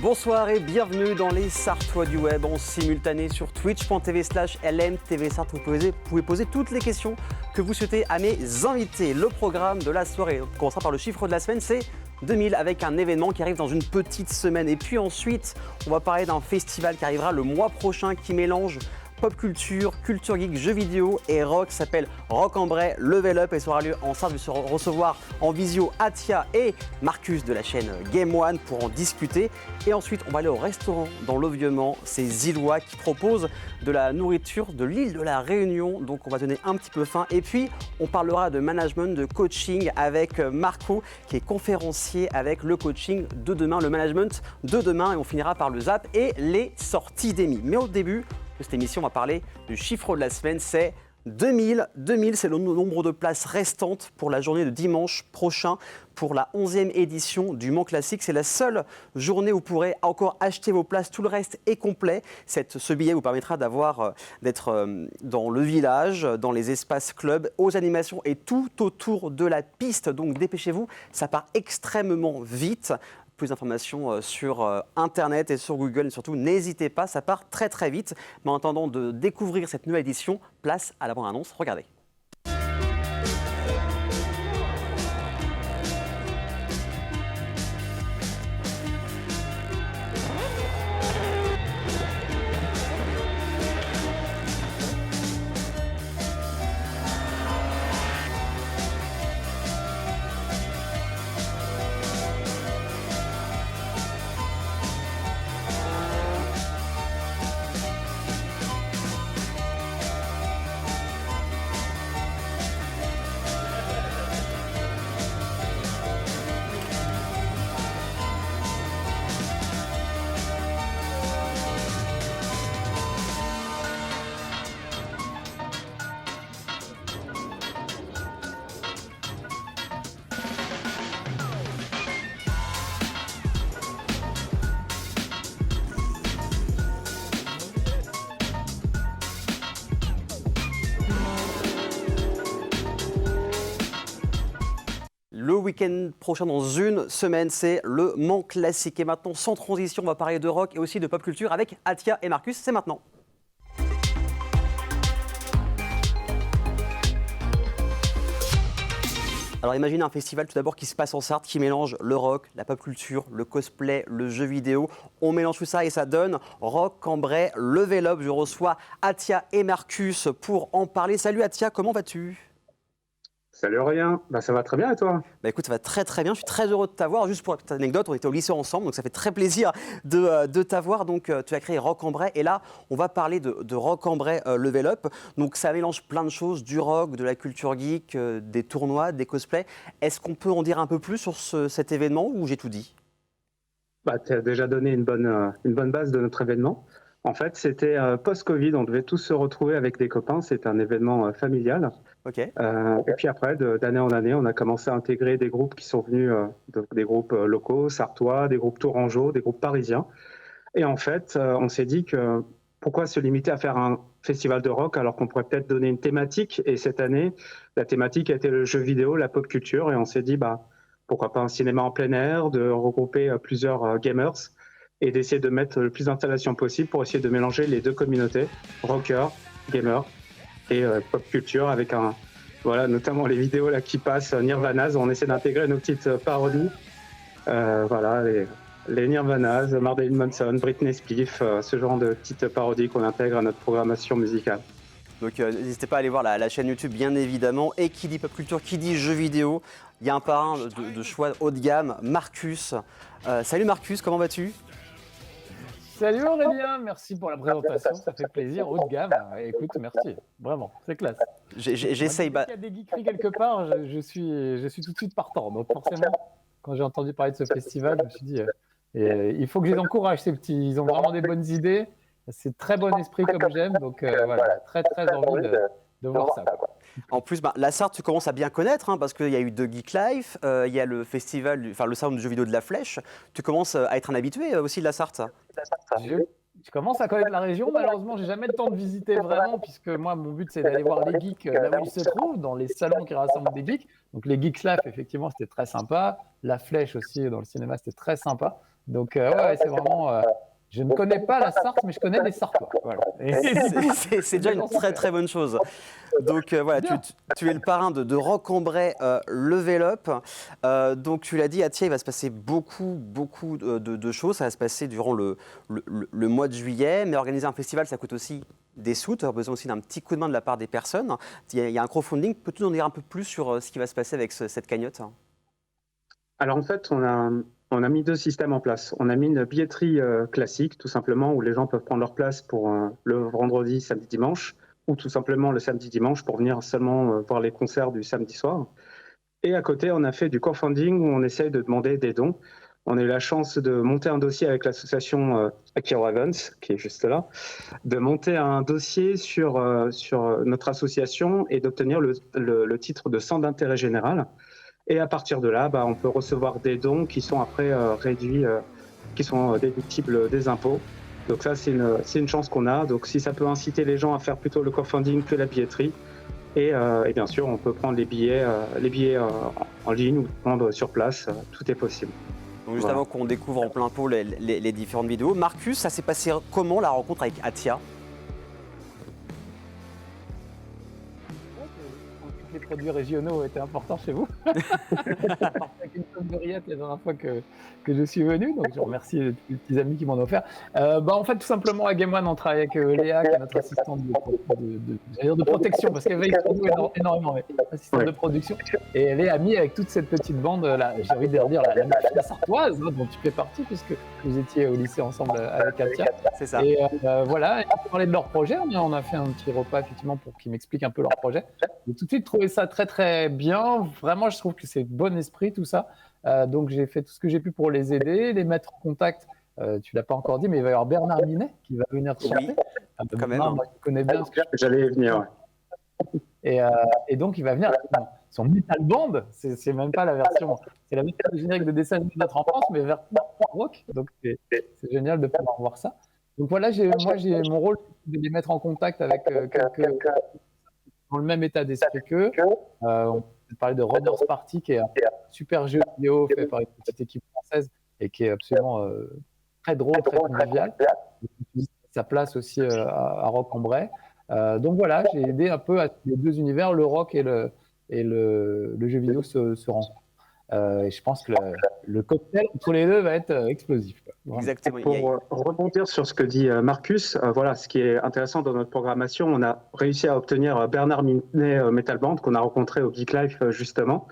Bonsoir et bienvenue dans les Sartois du web en simultané sur twitch.tv/LMTVSart. Vous pouvez poser toutes les questions que vous souhaitez à mes invités. Le programme de la soirée, on commencera par le chiffre de la semaine, c'est 2000 avec un événement qui arrive dans une petite semaine. Et puis ensuite, on va parler d'un festival qui arrivera le mois prochain qui mélange pop culture, culture geek, jeux vidéo et rock, s'appelle Rock en Bray Level Up et ça aura lieu en salle de se recevoir en visio Atia et Marcus de la chaîne Game One pour en discuter. Et ensuite, on va aller au restaurant dans le Vieux-Mans, c'est Zillois qui propose de la nourriture de l'île de la Réunion, donc on va donner un petit peu faim. Et puis, on parlera de management, de coaching avec Marco qui est conférencier avec le coaching de demain, le management de demain et on finira par le zap et les sorties d'Emmy. Mais au début de cette émission, on va parler du chiffre de la semaine, c'est 2000. 2000, c'est le nombre de places restantes pour la journée de dimanche prochain pour la 11e édition du Mans Classique. C'est la seule journée où vous pourrez encore acheter vos places. Tout le reste est complet. Ce billet vous permettra d'être dans le village, dans les espaces clubs, aux animations et tout autour de la piste. Donc dépêchez-vous, ça part extrêmement vite. Plus d'informations sur Internet et sur Google. Et surtout, n'hésitez pas, ça part très très vite. Mais en attendant de découvrir cette nouvelle édition, place à la bande-annonce. Regardez. Le week-end prochain, dans une semaine, c'est le Mans Classique. Et maintenant, sans transition, on va parler de rock et aussi de pop culture avec Atia et Marcus. C'est maintenant. Alors imaginez un festival tout d'abord qui se passe en Sarthe, qui mélange le rock, la pop culture, le cosplay, le jeu vidéo. On mélange tout ça et ça donne Rock en Bray Level Up. Je reçois Atia et Marcus pour en parler. Salut Atia, comment vas-tu ? Salut Aurélien, ça va très bien et toi ? Écoute, ça va très très bien, je suis très heureux de t'avoir. Juste pour la petite anecdote, on était au lycée ensemble, donc ça fait très plaisir de t'avoir. Donc tu as créé Rock en Bray et là, on va parler de Rock en Bray Level Up. Donc ça mélange plein de choses, du rock, de la culture geek, des tournois, des cosplays. Est-ce qu'on peut en dire un peu plus sur cet événement ou j'ai tout dit ? Tu as déjà donné une bonne base de notre événement. En fait, c'était post-Covid, on devait tous se retrouver avec des copains, c'était un événement familial. Okay. Et puis après, d'année en année, on a commencé à intégrer des groupes qui sont venus, des groupes locaux, sartois, des groupes tourangeaux, des groupes parisiens. Et en fait, on s'est dit que pourquoi se limiter à faire un festival de rock alors qu'on pourrait peut-être donner une thématique. Et cette année, la thématique a été le jeu vidéo, la pop culture. Et on s'est dit, pourquoi pas un cinéma en plein air, de regrouper plusieurs gamers et d'essayer de mettre le plus d'installations possible pour essayer de mélanger les deux communautés, rockers, gamers et pop culture avec notamment les vidéos là qui passent Nirvanas. On essaie d'intégrer nos petites parodies. Les Nirvanas, Marilyn Manson, Britney Spears, ce genre de petites parodies qu'on intègre à notre programmation musicale. Donc n'hésitez pas à aller voir la chaîne YouTube bien évidemment. Et qui dit pop culture, qui dit jeux vidéo, il y a un parrain de choix haut de gamme, Marcus. Salut Marcus, comment vas-tu ? Salut Aurélien, merci pour la présentation, ça fait plaisir, haut de gamme. Écoute, merci, vraiment, c'est classe. J'essaye. S'il y a des geekeries quelque part, je suis tout de suite partant. Donc forcément, quand j'ai entendu parler de ce festival, je me suis dit, il faut que je les encourage, ces petits. Ils ont vraiment des bonnes idées, c'est très bon esprit comme j'aime, donc voilà, très très envie de voir ça. Quoi. En plus, la Sarthe, tu commences à bien connaître, parce qu'il y a eu The Geek Life, il y a le festival, le salon du jeu vidéo de la Flèche. Tu commences à être un habitué aussi de la Sarthe. Je commence à connaître la région. Malheureusement, j'ai jamais le temps de visiter vraiment, puisque moi, mon but, c'est d'aller voir les geeks là où ils se trouvent, dans les salons qui rassemblent des geeks. Donc, les Geeks Life, effectivement, c'était très sympa. La Flèche aussi, dans le cinéma, c'était très sympa. Donc, ouais, c'est vraiment. Je ne connais pas la Sarthe, mais je connais les Sartois. Voilà. C'est déjà une très très bonne chose. Donc voilà, tu es le parrain de Roc-en-Bray Level Up. Donc tu l'as dit, à Thiers, il va se passer beaucoup de choses. Ça va se passer durant le mois de juillet. Mais organiser un festival, ça coûte aussi des sous. Tu as besoin aussi d'un petit coup de main de la part des personnes. Il y a un crowdfunding. Peux-tu nous en dire un peu plus sur ce qui va se passer avec cette cagnotte ? Alors en fait, on a mis 2 systèmes en place. On a mis une billetterie classique, tout simplement, où les gens peuvent prendre leur place pour le vendredi, samedi, dimanche, ou tout simplement le samedi, dimanche pour venir seulement voir les concerts du samedi soir. Et à côté, on a fait du crowdfunding où on essaye de demander des dons. On a eu la chance de monter un dossier avec l'association Akira Evans, qui est juste là, de monter un dossier sur notre association et d'obtenir le titre de centre d'intérêt général. Et à partir de là, on peut recevoir des dons qui sont après réduits, qui sont déductibles des impôts. Donc ça, c'est une chance qu'on a. Donc si ça peut inciter les gens à faire plutôt le crowdfunding que la billetterie. Et bien sûr, on peut prendre les billets en ligne ou prendre sur place. Tout est possible. Donc juste avant qu'on découvre en plein pot les différentes vidéos, Marcus, ça s'est passé comment la rencontre avec Atia ? Les produits régionaux étaient importants chez vous. Avec une tonne de rillettes la dernière fois que je suis venu, donc je remercie les petits amis qui m'en ont offert. En fait, tout simplement, à Game One, on travaille avec Léa, qui est notre assistante de protection, parce qu'elle veille sur nous énormément, mais assistante de production. Et elle est amie avec toute cette petite bande, là, j'ai envie de leur dire, la sartoise, dont tu fais partie, puisque vous étiez au lycée ensemble avec Atia. C'est ça. Et voilà, on a parlé de leur projet, on a fait un petit repas, effectivement, pour qu'ils m'expliquent un peu leur projet. J'ai tout de suite trouvé ça très très bien. Vraiment, je trouve que c'est bon esprit tout ça. Donc j'ai fait tout ce que j'ai pu pour les aider, les mettre en contact. Tu l'as pas encore dit, mais il va y avoir Bernard Minet qui va venir chanter. Quand même. Moi, je connais bien. J'allais y venir. Ouais. Et donc il va venir. Son metal band, c'est même pas la version. C'est la version générique de dessin de notre enfance, mais vers rock. Donc c'est génial de pouvoir voir ça. Donc voilà, moi j'ai mon rôle de les mettre en contact avec quelques dans le même état d'esprit qu'eux. On peut parler de Runners Party, qui est un super jeu vidéo fait par une petite équipe française et qui est absolument très drôle, très convivial. Ça place aussi à Roc-en-Bray. Donc voilà, j'ai aidé un peu à les 2 univers, le rock et le jeu vidéo se rencontrent. Et je pense que le cocktail entre les deux va être explosif. Exactement. Pour rebondir sur ce que dit Marcus, voilà, ce qui est intéressant dans notre programmation, on a réussi à obtenir Bernard Minet Metal Band, qu'on a rencontré au Geek Life justement,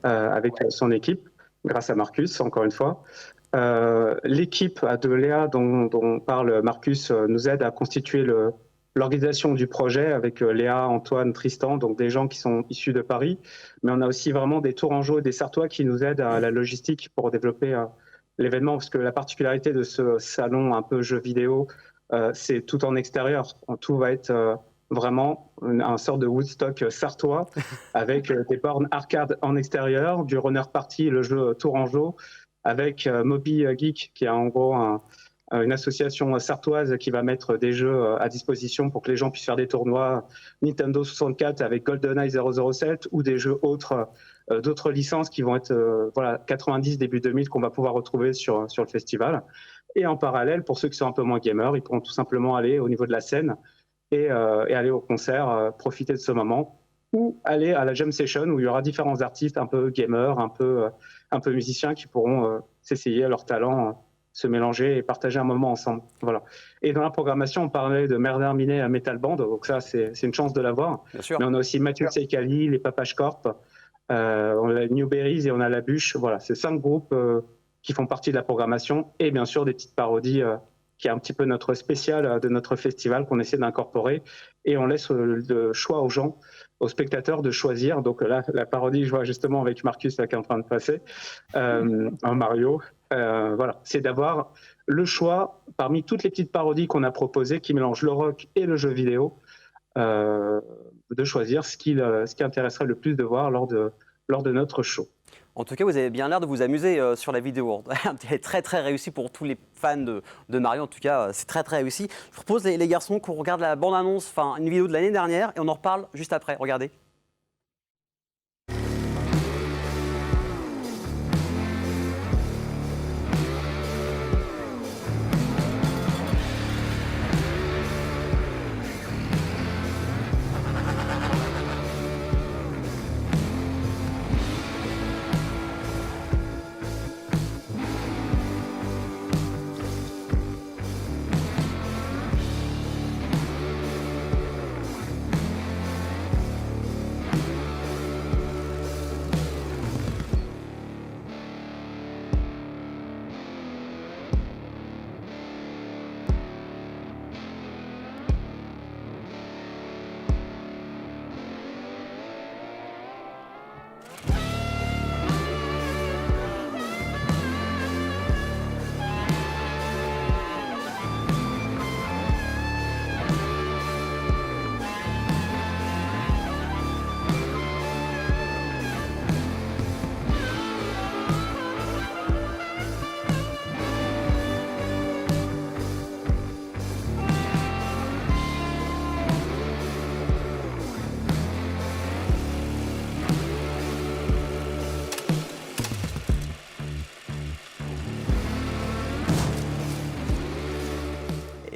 avec son équipe, grâce à Marcus, encore une fois. L'équipe de Léa dont parle Marcus nous aide à constituer l'organisation du projet avec Léa, Antoine, Tristan, donc des gens qui sont issus de Paris. Mais on a aussi vraiment des Tourangeaux et des Sartois qui nous aident à la logistique pour développer l'événement, parce que la particularité de ce salon un peu jeu vidéo, c'est tout en extérieur. Tout va être vraiment un sort de Woodstock sartois, avec des bornes arcade en extérieur, du Runner Party, le jeu Tourangeau, avec Moby Geek, qui est en gros une association sartoise qui va mettre des jeux à disposition pour que les gens puissent faire des tournois Nintendo 64 avec GoldenEye 007 ou des jeux autres, d'autres licences qui vont être 90, début 2000 qu'on va pouvoir retrouver sur le festival. Et en parallèle, pour ceux qui sont un peu moins gamers, ils pourront tout simplement aller au niveau de la scène et aller au concert, profiter de ce moment, ou aller à la jam session où il y aura différents artistes un peu gamers, un peu musiciens qui pourront s'essayer leur talent, se mélanger et partager un moment ensemble. Voilà. Et dans la programmation, on parlait de Bernard Minet à Metal Band, donc ça, c'est une chance de l'avoir. Mais on a aussi Mathieu Seikali, les Papache Corp, on a Newberries et on a La Bûche. Voilà, c'est 5 groupes qui font partie de la programmation et bien sûr des petites parodies qui est un petit peu notre spécial de notre festival qu'on essaie d'incorporer. Et on laisse le choix aux gens, aux spectateurs de choisir. Donc là, la parodie, je vois justement avec Marcus là, qui est en train de passer, un Mario. Voilà, c'est d'avoir le choix parmi toutes les petites parodies qu'on a proposées qui mélangent le rock et le jeu vidéo, de choisir ce qui intéresserait le plus de voir lors de notre show. En tout cas, vous avez bien l'air de vous amuser sur la vidéo. Elle est très très réussie pour tous les fans de Mario. En tout cas, c'est très très réussi. Je propose les garçons qu'on regarde la bande-annonce, enfin une vidéo de l'année dernière, et on en reparle juste après. Regardez.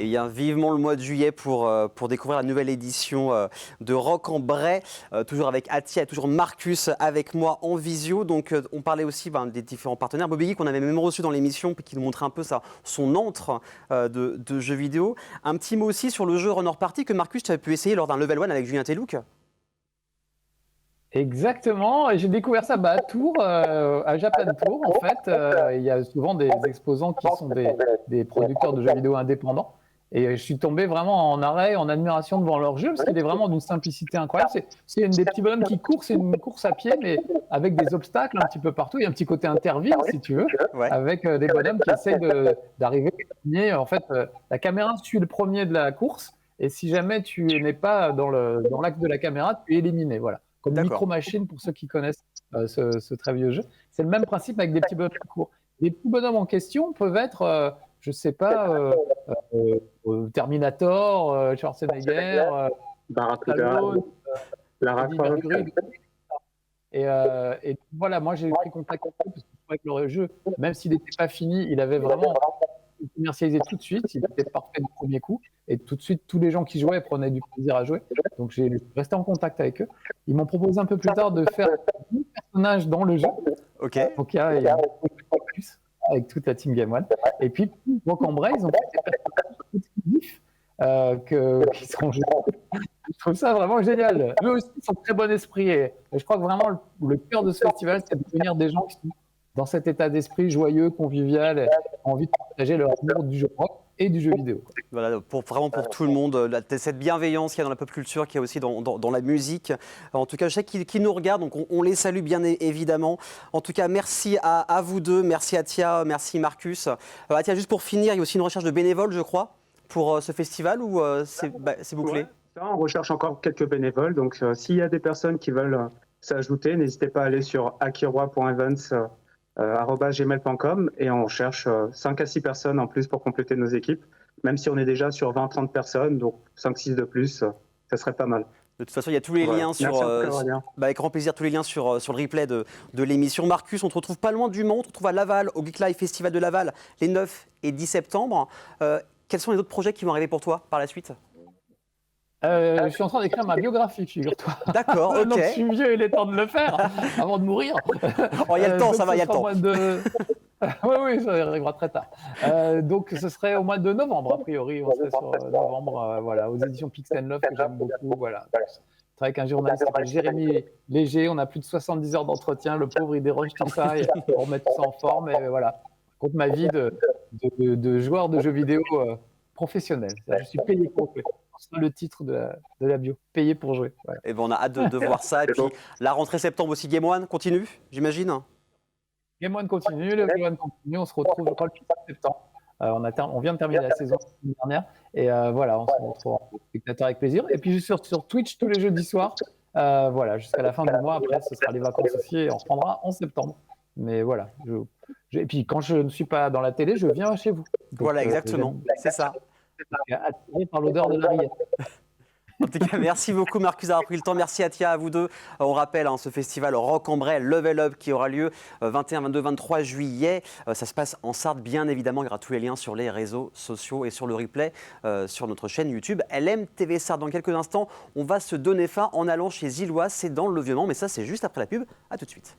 Et bien, vivement le mois de juillet pour découvrir la nouvelle édition de Rock en Bray, toujours avec Atia et toujours Marcus avec moi en visio. Donc, on parlait aussi des différents partenaires. Bobby qu'on avait même reçu dans l'émission, qui nous montrait un peu son antre de jeux vidéo. Un petit mot aussi sur le jeu Runner Party que Marcus, tu avais pu essayer lors d'un Level 1 avec Julien Telouk. Exactement, et j'ai découvert ça à Tours, à Japan Tour en fait. Il y a souvent des exposants qui sont des producteurs de jeux vidéo indépendants. Et je suis tombé vraiment en arrêt, en admiration devant leur jeu, parce qu'il est vraiment d'une simplicité incroyable. C'est des petits bonhommes qui courent, c'est une course à pied, mais avec des obstacles un petit peu partout. Il y a un petit côté interville, si tu veux, avec des bonhommes qui essayent d'arriver au premier. En fait, la caméra suit le premier de la course, et si jamais tu n'es pas dans l'axe de la caméra, tu es éliminé. Voilà. Comme une micro-machine pour ceux qui connaissent ce très vieux jeu. C'est le même principe avec des petits bonhommes qui courent. Les petits bonhommes en question peuvent être, je ne sais pas, Terminator, Schwarzenegger, Stallone, Lara Croft. Et voilà, moi j'ai pris contact avec eux parce que je trouvais que le jeu, même s'il n'était pas fini, il avait vraiment commercialisé tout de suite, il était parfait du premier coup, et tout de suite tous les gens qui jouaient prenaient du plaisir à jouer. Donc j'ai resté en contact avec eux. Ils m'ont proposé un peu plus tard de faire 10 personnages dans le jeu. Donc il y a plus avec toute la team Game One. Et puis Rock en Bray, ils ont fait des personnages exclusifs qui seront joués. Je trouve ça vraiment génial. Eux aussi sont très bon esprit. Et je crois que vraiment le cœur de ce festival, c'est de réunir des gens qui sont dans cet état d'esprit joyeux, convivial, et envie de partager leur amour du jeu rock et du jeu vidéo. Voilà, vraiment pour tout le monde, cette bienveillance qu'il y a dans la pop culture, qu'il y a aussi dans la musique. En tout cas, je sais qu'ils nous regardent, donc on les salue bien évidemment. En tout cas, merci à vous deux, merci Atia, merci Marcus. Atia, juste pour finir, il y a aussi une recherche de bénévoles, je crois, pour ce festival, ou c'est bouclé? On recherche encore quelques bénévoles, donc s'il y a des personnes qui veulent s'ajouter, n'hésitez pas à aller sur akiroa.events @gmail.com et on cherche 5 à 6 personnes en plus pour compléter nos équipes, même si on est déjà sur 20-30 personnes, donc 5-6 de plus, ça serait pas mal. De toute façon, il y a tous les liens avec grand plaisir, tous les liens sur le replay de l'émission. Marcus, on te retrouve pas loin du Mans, on te retrouve à Laval, au Geek Live Festival de Laval, les 9 et 10 septembre. Quels sont les autres projets qui vont arriver pour toi par la suite? Je suis en train d'écrire ma biographie, figure-toi. D'accord, ok. Donc je suis vieux, il est temps de le faire avant de mourir. Oh, il y a le temps, ça va, il y a le temps. Oui, ça arrivera très tard. Donc ce serait au mois de novembre, a priori. On serait sur novembre, voilà, aux éditions Pix & Love que j'aime beaucoup. Voilà. Je travaille avec un journaliste qui s'appelle Jérémy Léger. On a plus de 70 heures d'entretien. Le pauvre, il déroge tout ça et on remet tout ça en forme. Et voilà, contre ma vie de joueur de jeux vidéo professionnel. Je suis payé pour jouer. C'est le titre de la bio, payé pour jouer. Voilà. Et on a hâte de voir ça. Et puis la rentrée septembre aussi, Game One continue, j'imagine. Game One continue, le Game One continue. On se retrouve, je crois, le 15 septembre. On vient de terminer la saison dernière. Et voilà, on se retrouve en spectateur avec plaisir. Et puis sur Twitch tous les jeudis soirs. Voilà, jusqu'à la fin du mois. Après, ce sera les vacances aussi et on reprendra en septembre. Mais voilà. Et puis quand je ne suis pas dans la télé, je viens chez vous. Donc, voilà, exactement. C'est ça. Attiré par l'odeur de la rillette. En tout cas, merci beaucoup Marcus d'avoir pris le temps. Merci Atia, à vous deux. On rappelle ce festival Rock en Bray, Level Up qui aura lieu 21, 22, 23 juillet. Ça se passe en Sarthe, bien évidemment. Il y aura tous les liens sur les réseaux sociaux et sur le replay sur notre chaîne YouTube LM TV Sarthe. Dans quelques instants, on va se donner fin en allant chez Zilloise. C'est dans le Vieux-Mans, mais ça c'est juste après la pub. À tout de suite.